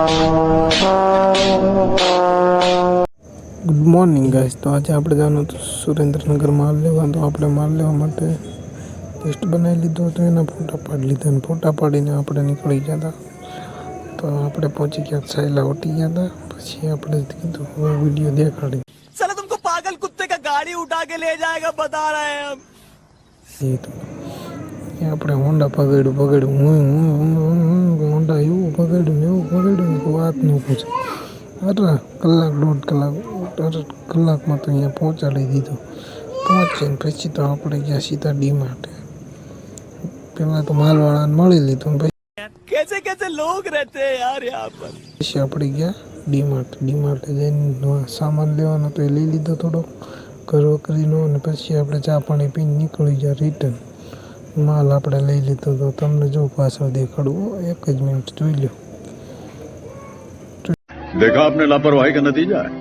Good morning guys. તો આજે આપણે જવાનું હતું સુરેન્દ્રનગર માલ લેવા. તો આપણે માલ લેવા માટે લિસ્ટ બનાવી લીધું હતું, એના ફોટા પાડી લીધા અને ફોટા પાડીને આપણે નીકળી ગયા હતા. તો આપણે પહોંચી ગયા સાયલા ઉઠી ગયા હતા. પછી આપણે કીધું હવે વિડીયો દેખાડી. साला तुमको पागल कुत्ते का गाड़ी उठा के ले जाएगा बता रहे हैं हम. આપણે હોન્ડા પકડ્યું હોન્ડા એવું પકડ્યું ને વાત ન પૂછે. અરે કલાક દોઢ કલાકમાં તો અહીંયા પહોંચાડી દીધું. પહોંચીને પછી તો આપણે ગયા સીધા ડીમાર્ટ. પહેલાં તો માલવાળાને મળી લીધું ને कैसे कैसे लोग रहते हैं यार यहाँ पर. પછી આપણે ગયા ડીમાર્ટ જઈને સામાન લેવાનો તો એ લઈ લીધો થોડો ઘરવકરીનો. અને પછી આપણે ચા પાણી પીને નીકળી ગયા રિટર્ન. માલ આપણે લઈ લીધો તો તમને જો પાછળ દેખાડવું, એક જ મિનિટ જોઈ લો. देखा आपने लापरवाही का नतीजा है.